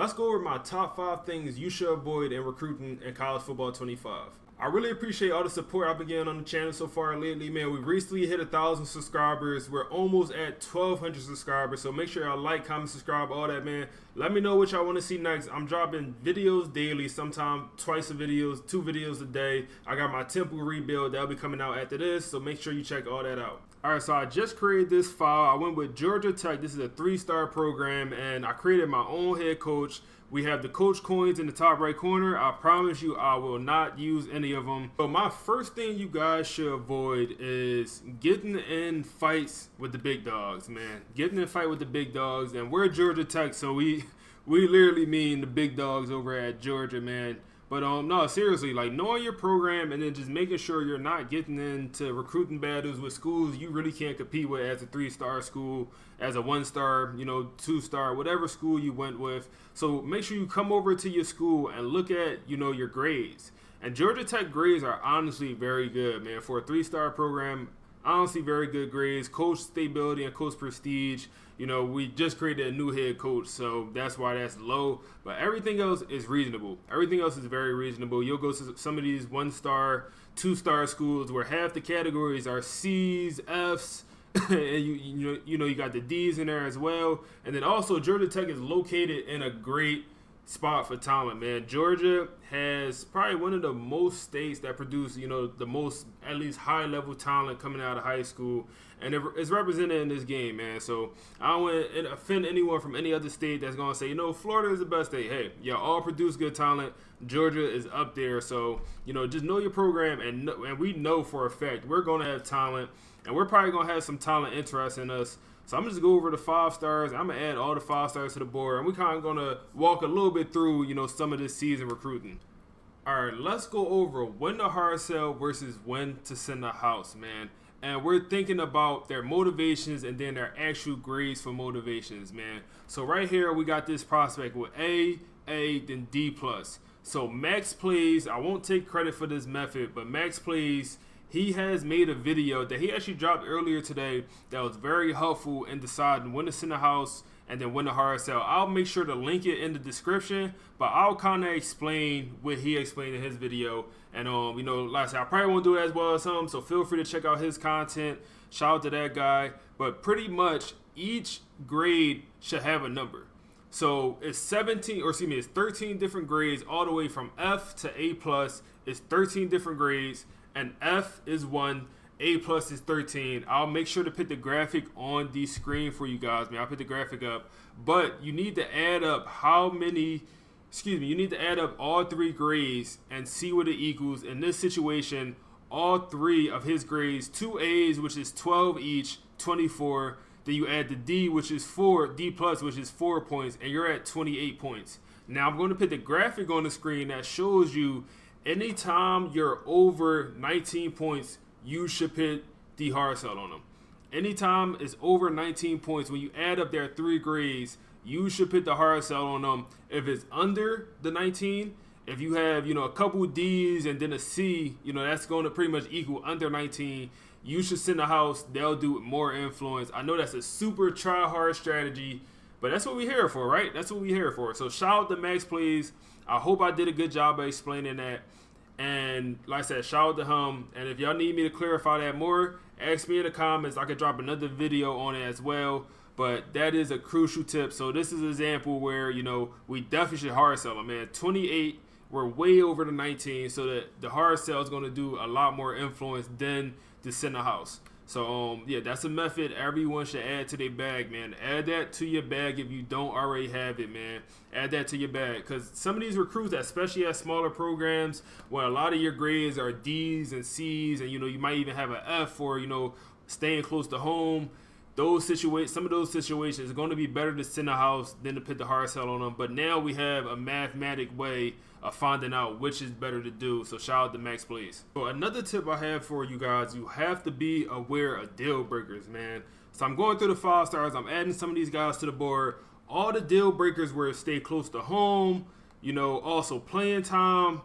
let's go over my top 5 things you should avoid in recruiting in college football 25. I really appreciate all the support I've been getting on the channel so far lately, man. We recently hit 1,000 subscribers. We're almost at 1,200 subscribers, so make sure y'all like, comment, subscribe, all that, man. Let me know what y'all want to see next. I'm dropping videos daily, sometimes twice a videos, 2 videos a day. I got my temple rebuild that'll be coming out after this, so make sure you check all that out. All right, so I just created this file. I went with Georgia Tech. This is a 3-star program, and I created my own head coach. We have the coach coins in the top right corner. I promise you I will not use any of them. So my first thing you guys should avoid is getting in fights with the big dogs, man. Getting in a fight with the big dogs. And we're Georgia Tech, so we literally mean the big dogs over at Georgia, man. But no, seriously, like knowing your program and then just making sure you're not getting into recruiting battles with schools you really can't compete with as a 3-star school, as a 1-star, 2-star, whatever school you went with. So make sure you come over to your school and look at, your grades. And Georgia Tech grades are honestly very good, man. For a 3-star program, honestly very good grades, coach stability and coach prestige. We just created a new head coach, so that's why that's low. But everything else is reasonable. Everything else is very reasonable. You'll go to some of these 1-star, 2-star schools where half the categories are C's, F's, and you got the D's in there as well. And then also Georgia Tech is located in a great spot for talent, man. Georgia has probably one of the most states that produce, the most at least high level talent coming out of high school, and it's represented in this game, man. So I don't want to offend anyone from any other state that's gonna say, Florida is the best state. Hey, y'all all produce good talent. Georgia is up there, so just know your program, and we know for a fact we're gonna have talent, and we're probably gonna have some talent interest in us. So I'm just go over the 5 stars. I'm gonna add all the 5 stars to the board, and we kind of gonna walk a little bit through, some of this season recruiting. All right, let's go over when to hard sell versus when to send a house, man. And we're thinking about their motivations and then their actual grades for motivations, man. So right here we got this prospect with A, then D+. So Max Plays, I won't take credit for this method, but Max Plays, he has made a video that he actually dropped earlier today that was very helpful in deciding when to send a house and then when to hard sell. I'll make sure to link it in the description, but I'll kind of explain what he explained in his video. And like I said, I probably won't do it as well as him, so feel free to check out his content. Shout out to that guy. But pretty much each grade should have a number. So it's 13 different grades all the way from F to A+. It's 13 different grades. And F is 1, A+ is 13. I'll make sure to put the graphic on the screen for you guys, man. I'll put the graphic up. But you need to add up you need to add up all 3 grades and see what it equals. In this situation, all 3 of his grades, 2 A's, which is 12 each, 24. Then you add the D, which is 4, D+, which is 4 points, and you're at 28 points. Now I'm going to put the graphic on the screen that shows you anytime you're over 19 points, you should put the hard sell on them. Anytime it's over 19 points, when you add up their 3 grades, you should put the hard sell on them. If it's under the 19, if you have, a couple D's and then a C, that's going to pretty much equal under 19, you should send a house. They'll do it more influence. I know that's a super try-hard strategy, but that's what we're here for, right? That's what we're here for. So shout out to Max Plays. I hope I did a good job of explaining that. And like I said, shout out to him. And if y'all need me to clarify that more, ask me in the comments. I could drop another video on it as well. But that is a crucial tip. So this is an example where, we definitely should hard sell them, man. 28, we're way over the 19. So that the hard sell is going to do a lot more influence than the send a house. So, yeah, that's a method everyone should add to their bag, man. Add that to your bag if you don't already have it, man. Add that to your bag. Because some of these recruits, especially at smaller programs, where a lot of your grades are D's and C's, and, you might even have an F for, staying close to home. Some of those situations are going to be better to send a house than to put the hard sell on them. But now we have a mathematic way of finding out which is better to do. So shout out to Max Plays. So another tip I have for you guys, you have to be aware of deal breakers, man. So I'm going through the 5 stars. I'm adding some of these guys to the board. All the deal breakers where stay close to home, also playing time,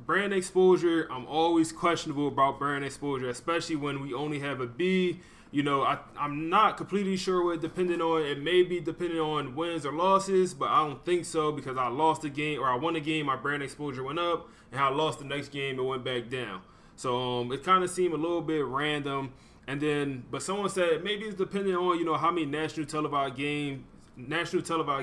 brand exposure. I'm always questionable about brand exposure, especially when we only have a B I'm not completely sure what it depended on. It may be depending on wins or losses, but I don't think so because I lost a game or I won a game, my brand exposure went up, and I lost the next game, it went back down. So it kind of seemed a little bit random. And then, but someone said maybe it's depending on how many national televised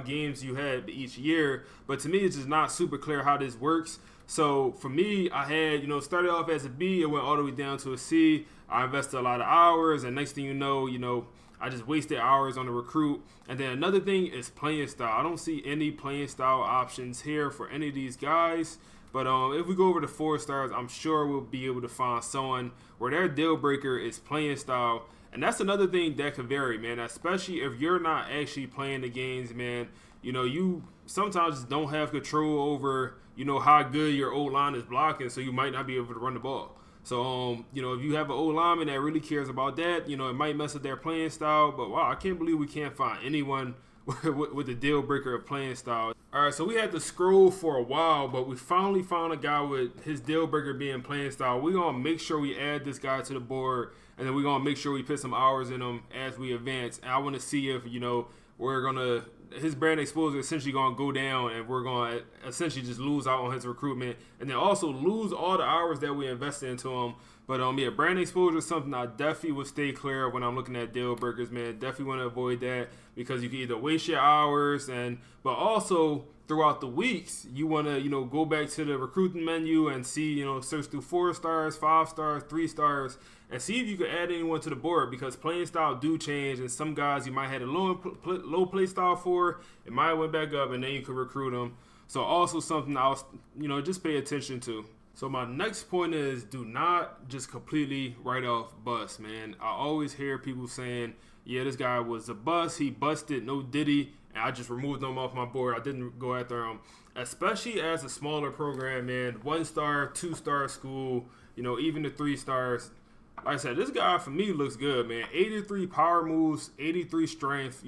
games you had each year. But to me, it's just not super clear how this works. So for me, I had started off as a B, it went all the way down to a C. I invested a lot of hours, and next thing you know, I just wasted hours on the recruit. And then another thing is playing style. I don't see any playing style options here for any of these guys. But if we go over to 4 stars, I'm sure we'll be able to find someone where their deal breaker is playing style. And that's another thing that could vary, man, especially if you're not actually playing the games, man. You sometimes just don't have control over, how good your O-line is blocking, so you might not be able to run the ball. So, if you have an O-lineman that really cares about that, it might mess with their playing style. But, wow, I can't believe we can't find anyone with the deal breaker of playing style. All right, so we had to scroll for a while, but we finally found a guy with his deal breaker being playing style. We're going to make sure we add this guy to the board, and then we're going to make sure we put some hours in him as we advance. And I want to see if, we're going to – his brand exposure is essentially going to go down, and we're going to essentially just lose out on his recruitment and then also lose all the hours that we invested into him. But, brand exposure is something I definitely would stay clear of when I'm looking at deal breakers, man. Definitely want to avoid that because you can either waste your hours but also throughout the weeks, you want to, go back to the recruiting menu and see, search through 4 stars, 5 stars, 3 stars, and see if you can add anyone to the board because playing style do change, and some guys you might have a low play style for, it might went back up, and then you could recruit them. So also something I'll, just pay attention to. So my next point is do not just completely write off bust, man. I always hear people saying, yeah, this guy was a bust. He busted, no diddy, and I just removed him off my board. I didn't go after him, especially as a smaller program, man. 1-star, 2-star school, even the 3 stars. Like I said, this guy for me looks good, man. 83 power moves, 83 strength.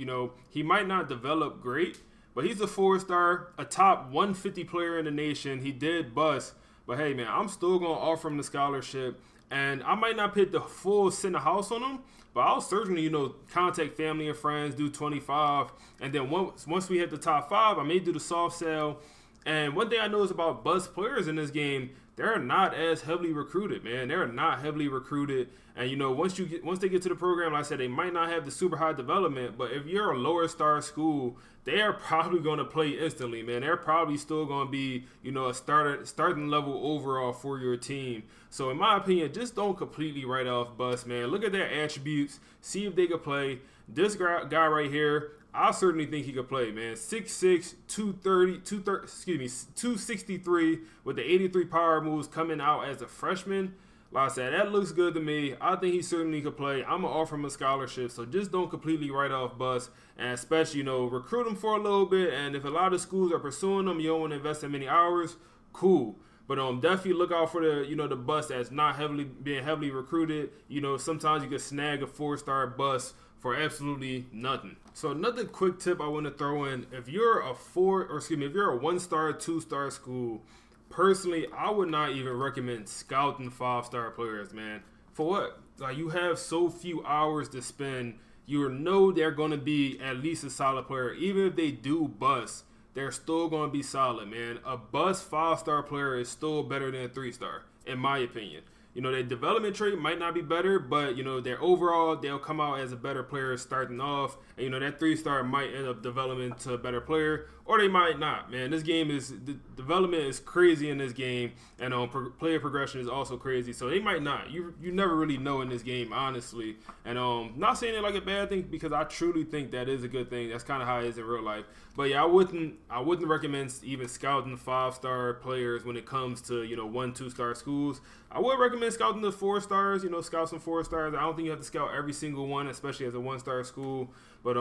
He might not develop great, but he's a 4-star, a top 150 player in the nation. He did bust. But, hey, man, I'm still going to offer him the scholarship. And I might not put the full center house on him, but I'll certainly, contact family and friends, do 25. And then once we hit the top 5, I may do the soft sell. And one thing I know is about bust players in this game, they're not as heavily recruited, man. They're not heavily recruited. And, once they get to the program, like I said, they might not have the super high development. But if you're a lower star school, they are probably going to play instantly, man. They're probably still going to be, a starting level overall for your team. So, in my opinion, just don't completely write off bust, man. Look at their attributes. See if they can play. This guy right here, I certainly think he could play, man. 6'6", 263 with the 83 power moves coming out as a freshman. Like I said, that looks good to me. I think he certainly could play. I'm going to offer him a scholarship, so just don't completely write off bust. And especially, recruit him for a little bit. And if a lot of schools are pursuing him, you don't want to invest in many hours, cool. But definitely look out for the the bust that's not being heavily recruited. Sometimes you can snag a 4-star bust for absolutely nothing. So another quick tip I want to throw in: if you're a 1-star, 2-star school, personally, I would not even recommend scouting 5-star players, man. For what? Like, you have so few hours to spend. You know they're going to be at least a solid player. Even if they do bust, they're still going to be solid, man. A bust 5-star player is still better than a 3-star, in my opinion. Their development trait might not be better, but, their overall, they'll come out as a better player starting off. And, that 3-star might end up developing to a better player, or they might not, man. This game the development is crazy in this game, and player progression is also crazy. So they might not. You never really know in this game, honestly. And not saying it like a bad thing, because I truly think that is a good thing. That's kind of how it is in real life. But yeah, I wouldn't recommend even scouting 5-star players when it comes to 1-2-star schools. I would recommend scouting the 4 stars. Scout some 4 stars. I don't think you have to scout every single one, especially as a 1-star school. But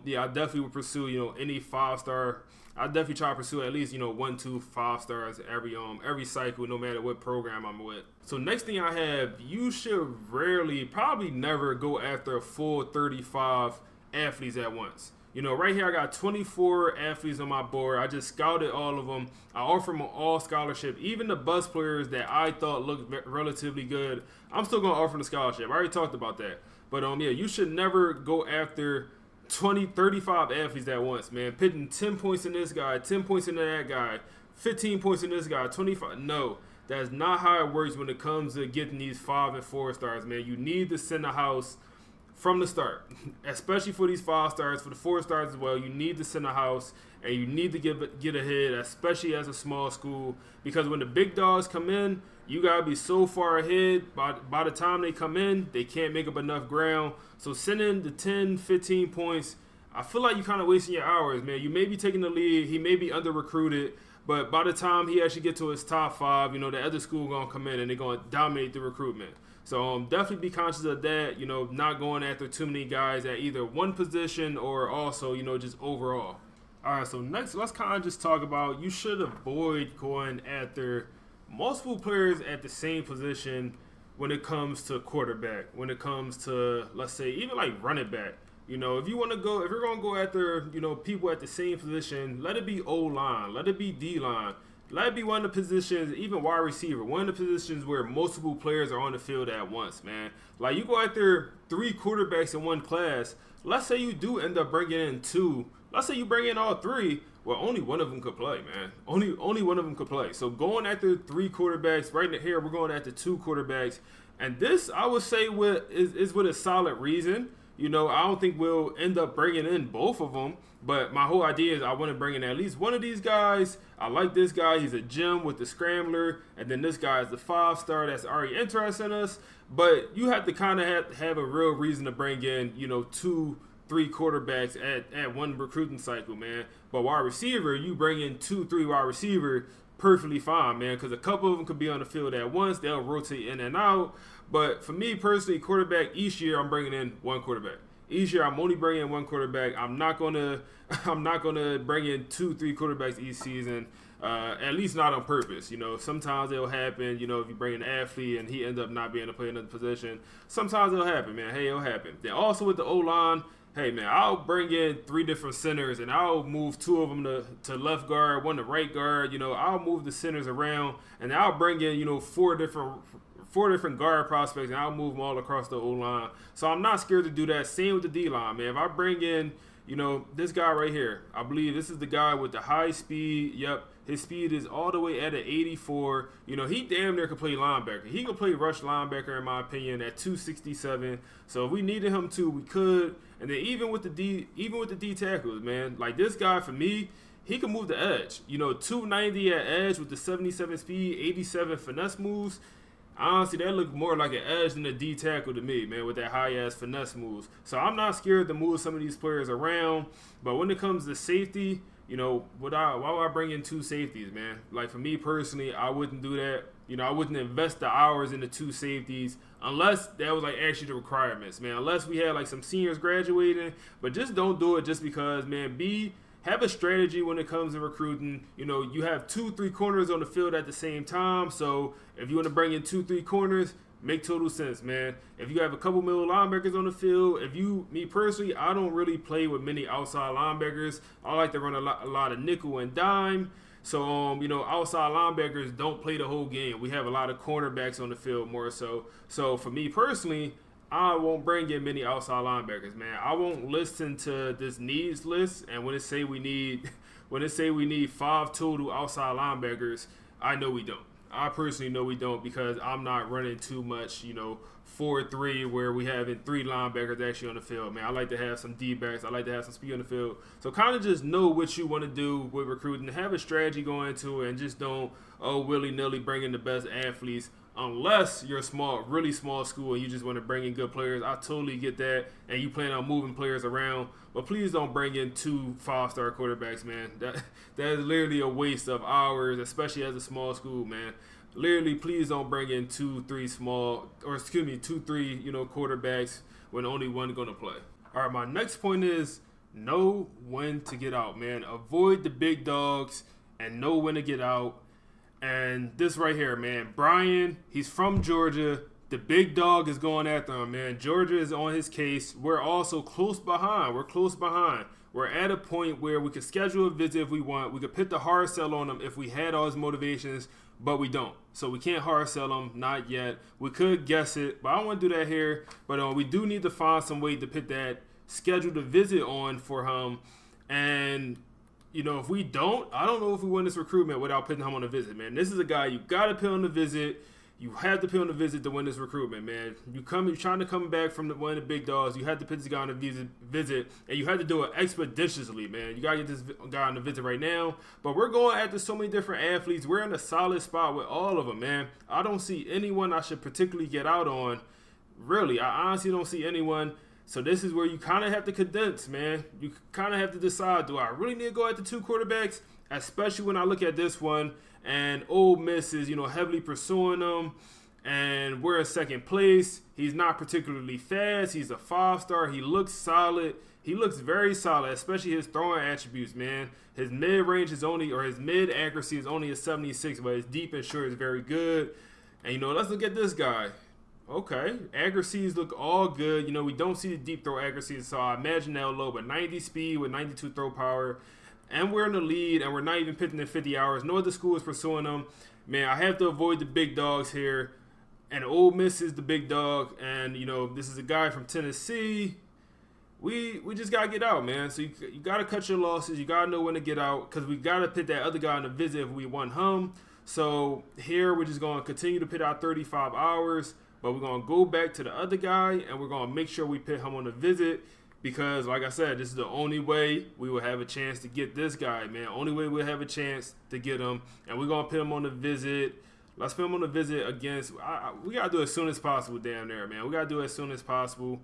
yeah, I definitely would pursue any 5-star. I definitely try to pursue at least 1, 2, 5 stars every cycle, no matter what program I'm with. So next thing I have, you should probably never go after a full 35 athletes at once. Right here I got 24 athletes on my board. I just scouted all of them. I offer them all scholarship. Even the bust players that I thought looked relatively good, I'm still going to offer the scholarship. I already talked about that. But yeah, you should never go after 20, 35 athletes at once, man. Pitting 10 points in this guy, 10 points into that guy, 15 points in this guy, 25. No, that's not how it works when it comes to getting these 5 and 4 stars, man. You need to send the house from the start, especially for these 5 stars, for the 4 stars as well. You need to send the house, and you need to get ahead, especially as a small school, because when the big dogs come in, you got to be so far ahead. By the time they come in, they can't make up enough ground. So sending the 10, 15 points, I feel like you're kind of wasting your hours, man. You may be taking the lead. He may be under-recruited. But by the time he actually get to his top 5, the other school going to come in and they're going to dominate the recruitment. So definitely be conscious of that, not going after too many guys at either one position or also, just overall. All right, so next, let's kind of just talk about you should avoid going after multiple players at the same position when it comes to quarterback, when it comes to, let's say, even like running back. If you're going to go after, people at the same position, let it be O-line, let it be D-line, let it be one of the positions, even wide receiver, one of the positions where multiple players are on the field at once, man. Like, you go after 3 quarterbacks in one class, let's say you do end up bringing in 2, let's say you bring in all 3, well, only one of them could play, man. Only one of them could play. So going after 3 quarterbacks, right here, we're going after 2 quarterbacks, and this, I would say, is with a solid reason. I don't think we'll end up bringing in both of them, but my whole idea is I want to bring in at least one of these guys. I like this guy. He's a gem with the scrambler, and then this guy is the 5-star that's already interested in us. But you have to kind of have a real reason to bring in, 2, 3 quarterbacks at one recruiting cycle, man. But wide receiver, you bring in 2, 3 wide receiver, perfectly fine, man, because a couple of them could be on the field at once. They'll rotate in and out. But for me personally, quarterback, each year I'm bringing in 1 quarterback. Each year I'm only bringing in 1 quarterback. I'm not gonna bring in 2, 3 quarterbacks each season. At least not on purpose. Sometimes it'll happen. If you bring an athlete and he ends up not being able to play another position, sometimes it'll happen, man. Hey, it'll happen. Then also with the O-line, hey, man, I'll bring in 3 different centers, and I'll move 2 of them to left guard, 1 to right guard. I'll move the centers around, and I'll bring in, 4 different guard prospects, and I'll move them all across the O-line. So I'm not scared to do that. Same with the D-line, man. If I bring in, this guy right here, I believe this is the guy with the high speed. Yep, his speed is all the way at an 84. He damn near could play linebacker. He could play rush linebacker, in my opinion, at 267. So if we needed him to, we could. And then even with the D tackles, man, like this guy for me, he can move the edge. 290 at edge with the 77 speed, 87 finesse moves. Honestly, that looked more like an edge than a D tackle to me, man, with that high-ass finesse moves. So I'm not scared to move some of these players around. But when it comes to safety, why would I bring in 2 safeties, man? Like, for me personally, I wouldn't do that. I wouldn't invest the hours into 2 safeties unless that was, like, actually the requirements, man. Unless we had, like, some seniors graduating. But just don't do it just because, man. Have a strategy when it comes to recruiting. You have 2, 3 corners on the field at the same time. So if you want to bring in 2, 3 corners, make total sense, man. If you have a couple middle linebackers on the field, me personally, I don't really play with many outside linebackers. I like to run a lot of nickel and dime. So, outside linebackers don't play the whole game. We have a lot of cornerbacks on the field more so. So for me personally, I won't bring in many outside linebackers, man. I won't listen to this needs list, and when it say we need 5 total outside linebackers, I know we don't. I personally know we don't because I'm not running too much, 4-3 where we having 3 linebackers actually on the field, man. I like to have some D-backs. I like to have some speed on the field. So kind of just know what you want to do with recruiting. Have a strategy going into it, and just don't willy-nilly bring in the best athletes. Unless you're a really small school and you just want to bring in good players. I totally get that, and you plan on moving players around. But please don't bring in 2 5-star quarterbacks, man. That is literally a waste of hours, especially as a small school, man. Literally, please don't bring in 2, 3 quarterbacks when only one going to play. All right, my next point is know when to get out, man. Avoid the big dogs and know when to get out. And this right here, man, Brian, he's from Georgia. The big dog is going after him, man. Georgia is on his case. We're also close behind. we're at a point where we could schedule a visit if we want. We could put the hard sell on him if we had all his motivations, but we don't. So we can't hard sell him, not yet. We could guess it, but I don't want to do that here. But we do need to find some way to put that scheduled a visit on for him. And, if we don't, I don't know if we win this recruitment without putting him on a visit, man. This is a guy you got to put on the visit. You have to put on the visit to win this recruitment, man. You're trying to come back from one of the big dogs. You have to put this guy on a visit, and you have to do it expeditiously, man. You got to get this guy on the visit right now. But we're going after so many different athletes. We're in a solid spot with all of them, man. I don't see anyone I should particularly get out on. Really, I honestly don't see anyone. So this is where you kind of have to condense, man. You kind of have to decide, do I really need to go after 2 quarterbacks? Especially when I look at this one and Ole Miss is, heavily pursuing him, and we're in second place. He's not particularly fast. He's a 5-star. He looks solid. He looks very solid, especially his throwing attributes, man. His mid-range his mid-accuracy is only a 76, but his deep and short is very good. And, let's look at this guy. Okay, accuracies look all good. We don't see the deep throw accuracies, so I imagine that low, but 90 speed with 92 throw power. And we're in the lead, and we're not even pitching in 50 hours. No other school is pursuing them. Man, I have to avoid the big dogs here. And Ole Miss is the big dog. And, this is a guy from Tennessee. We just got to get out, man. So you got to cut your losses. You got to know when to get out, because we got to put that other guy on the visit if we want him. So here we're just going to continue to pit our 35 hours. But we're going to go back to the other guy, and we're going to make sure we put him on the visit. Because, like I said, this is the only way we will have a chance to get this guy, man. Only way we'll have a chance to get him. And we're going to put him on the visit. Let's put him on the visit against we got to do it as soon as possible down there, man. We got to do it as soon as possible.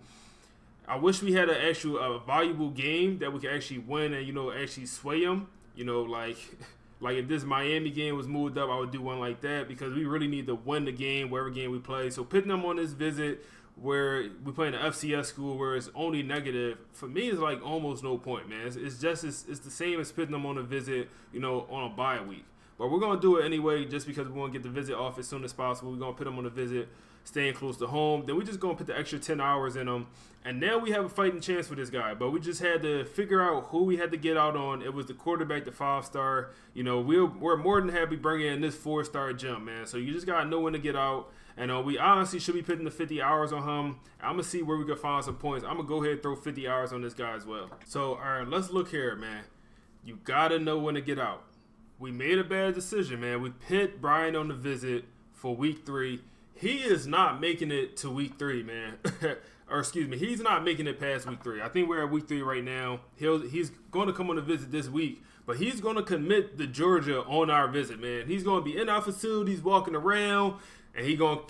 I wish we had a valuable game that we could actually win and, actually sway them. Like if this Miami game was moved up, I would do one like that, because we really need to win the game, whatever game we play. So putting them on this visit where we play in an FCS school where it's only negative, for me, is like almost no point, man. It's the same as putting them on a visit, on a bye week. But we're going to do it anyway just because we want to get the visit off as soon as possible. We're going to put them on a visit, staying close to home. Then we're just going to put the extra 10 hours in them. And now we have a fighting chance for this guy. But we just had to figure out who we had to get out on. It was the quarterback, the 5-star. We're more than happy bringing in this 4-star jump, man. So you just got to know when to get out. And we honestly should be putting the 50 hours on him. I'm going to see where we can find some points. I'm going to go ahead and throw 50 hours on this guy as well. So, all right, let's look here, man. You got to know when to get out. We made a bad decision, man. We put Brian on the visit for week 3. He is not making it to week 3, man. He's not making it past week 3. I think we're at week 3 right now. He's going to come on the visit this week, but he's going to commit to Georgia on our visit, man. He's going to be in our facilities walking around, and he gonna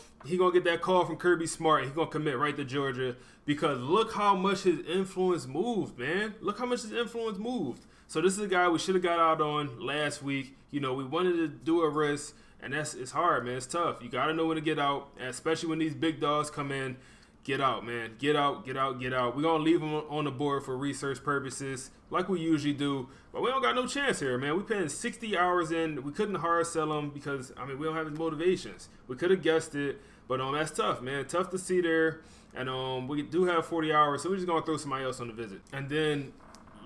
get that call from Kirby Smart, and he's going to commit right to Georgia, because look how much his influence moved, man. Look how much his influence moved. So this is a guy we should have got out on last week. We wanted to do a risk, and it's hard, man. It's tough. You got to know when to get out, and especially when these big dogs come in. Get out, man. Get out, get out, get out. We're going to leave them on the board for research purposes like we usually do. But we don't got no chance here, man. We putting 60 hours in. We couldn't hard sell them because, we don't have his motivations. We could have guessed it, but that's tough, man. Tough to see there. And we do have 40 hours, so we're just going to throw somebody else on the visit. And then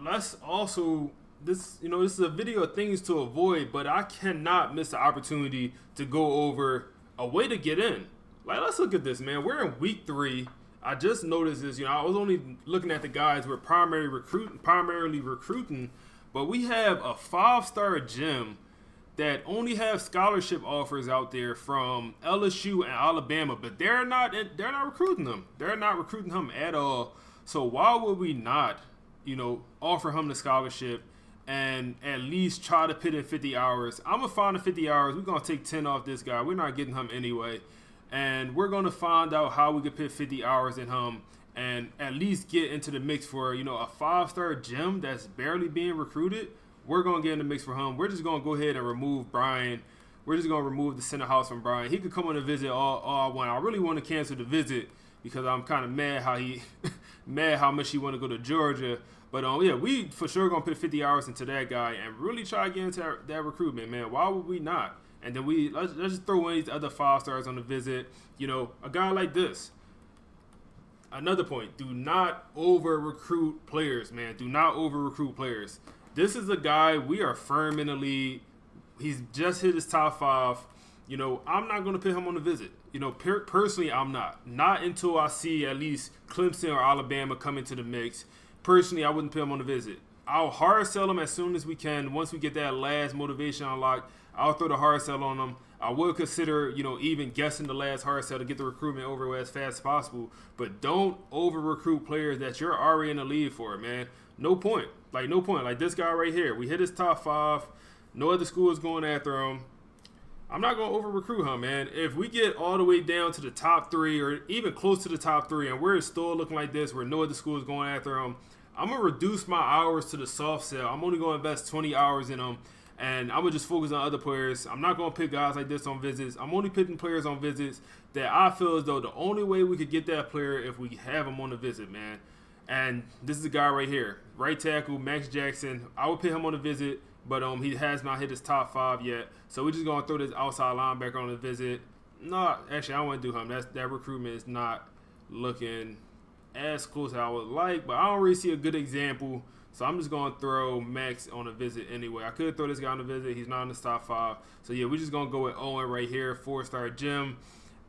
let's also, this is a video of things to avoid, but I cannot miss the opportunity to go over a way to get in. Like, let's look at this, man. We're in week 3. I just noticed this. I was only looking at the guys we're primarily recruiting, but we have a 5-star gym that only have scholarship offers out there from LSU and Alabama, but they're not recruiting them. They're not recruiting him at all. So why would we not, offer him the scholarship and at least try to put in 50 hours? I'm gonna find the 50 hours. We're gonna take 10 off this guy. We're not getting him anyway. And we're going to find out how we could put 50 hours in him and at least get into the mix for, a 5-star gym that's barely being recruited. We're going to get in the mix for him. We're just going to go ahead and remove Brian. We're just going to remove the center house from Brian. He could come on the visit all I want. I really want to cancel the visit because I'm kind of mad how much he want to go to Georgia. But, we for sure going to put 50 hours into that guy and really try to get into that recruitment, man. Why would we not? And then let's just throw in these other 5-stars on the visit. A guy like this. another point, do not over recruit players, man. Do not over recruit players. This is a guy, we are firm in the league. He's just hit his top 5. You know, I'm not going to put him on a visit. You know, personally, I'm not. Not until I see at least Clemson or Alabama come into the mix. Personally, I wouldn't put him on a visit. I'll hard sell him as soon as we can. Once we get that last motivation unlocked, I'll throw the hard sell on him. I would consider, you know, even guessing the last hard sell to get the recruitment over as fast as possible. But don't over recruit players that you're already in the lead for, man. No point. Like, no point. Like this guy right here. We hit his top 5. No other school is going after him. I'm not going to over recruit him, man. If we get all the way down to the top 3 or even close to the top 3 and we're still looking like this where no other school is going after him, I'm going to reduce my hours to the soft sell. I'm only going to invest 20 hours in them. And I'm going to just focus on other players. I'm not going to pick guys like this on visits. I'm only picking players on visits that I feel as though the only way we could get that player if we have him on the visit, man. And this is a guy right here. Right tackle, Max Jackson. I would pick him on a visit, but he has not hit his top 5 yet. So we're just going to throw this outside linebacker on the visit. No, actually, I don't want to do him. That recruitment is not looking as close as I would like, but I don't really see a good example. So I'm just going to throw Max on a visit anyway. I could throw this guy on a visit. He's not in the top 5. So, yeah, we're just going to go with Owen right here, 4-star Jim.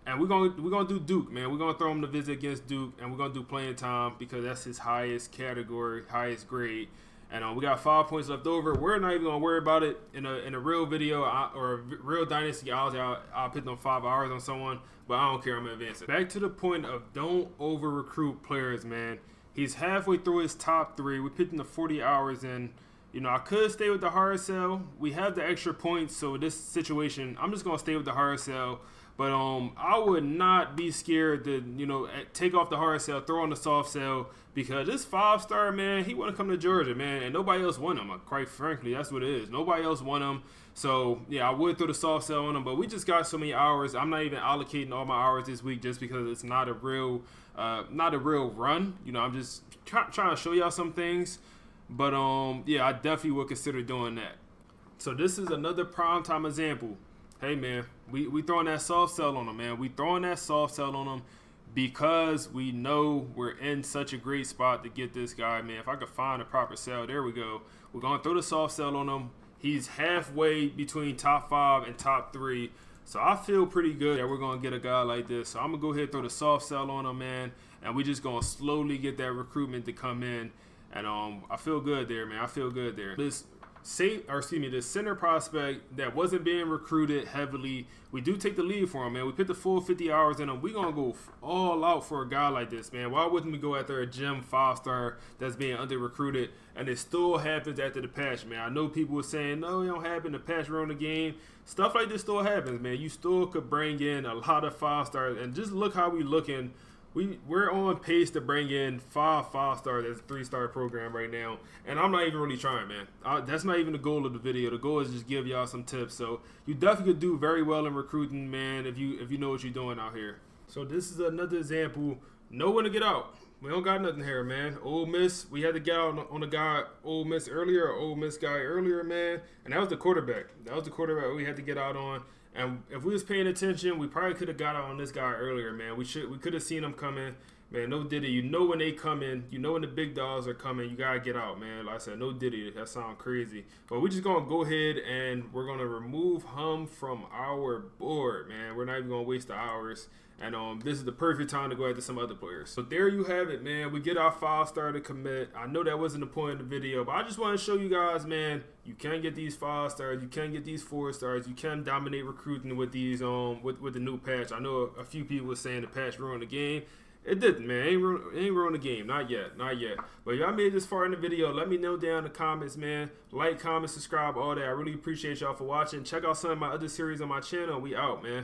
And we're gonna do Duke, man. We're going to throw him to visit against Duke, and we're going to do playing time because that's his highest category, highest grade. And we got 5 points left over. We're not even going to worry about it in a real video or a real dynasty. I'll put them 5 hours on someone, but I don't care. I'm advancing. Back to the point of don't over recruit players, man. He's halfway through his top 3. We're putting the 40 hours in. You know, I could stay with the hard sell. We have the extra points, so this situation, I'm just going to stay with the hard sell. But I would not be scared to, you know, take off the hard sell, throw on the soft sell, because this 5-star, man, he want to come to Georgia, man, and nobody else want him. Quite frankly, that's what it is. Nobody else want him. So, yeah, I would throw the soft sell on him, but we just got so many hours. I'm not even allocating all my hours this week just because it's not a real run. You know, I'm just trying to show y'all some things. But, yeah, I definitely would consider doing that. So this is another primetime example. Hey, man, we throwing that soft sell on them, man. We throwing that soft sell on them because we know we're in such a great spot to get this guy, man. If I could find a proper sell, there we go. We're going to throw the soft sell on him. He's halfway between top 5 and top 3. So I feel pretty good that we're going to get a guy like this. So I'm going to go ahead and throw the soft sell on him, man. And we're just going to slowly get that recruitment to come in. And I feel good there, man. I feel good there. This center prospect that wasn't being recruited heavily, we do take the lead for him, man. We put the full 50 hours in him. We're going to go all out for a guy like this, man. Why wouldn't we go after a Gym 5-star that's being under-recruited? And it still happens after the patch, man. I know people were saying, no, it don't happen. The patch ruined the game. Stuff like this still happens, man. You still could bring in a lot of 5-stars. And just look how we looking. We're on pace to bring in 5-stars as a 3-star program right now, and I'm not even really trying, man. That's not even the goal of the video. The goal is just give y'all some tips. So you definitely could do very well in recruiting, man, if you know what you're doing out here. So this is another example. Know when to get out. We don't got nothing here, man. Ole Miss, we had to get out on the guy Ole Miss guy earlier, man, and that was the quarterback. That was the quarterback we had to get out on. And if we was paying attention, we probably could have got out on this guy earlier, man. We could have seen him coming. Man, no Diddy. You know when they come in. You know when the big dogs are coming. You got to get out, man. Like I said, no Diddy. That sounds crazy. But we're just going to go ahead and we're going to remove him from our board, man. We're not even going to waste the hours. And this is the perfect time to go after some other players. So there you have it, man. We get our 5-star to commit. I know that wasn't the point of the video, but I just want to show you guys, man, you can get these 5-stars. You can get these 4-stars. You can dominate recruiting with these with the new patch. I know a few people were saying the patch ruined the game. It didn't, man. It ain't ruined the game. Not yet. Not yet. But if y'all made this far in the video, let me know down in the comments, man. Like, comment, subscribe, all that. I really appreciate y'all for watching. Check out some of my other series on my channel. We out, man.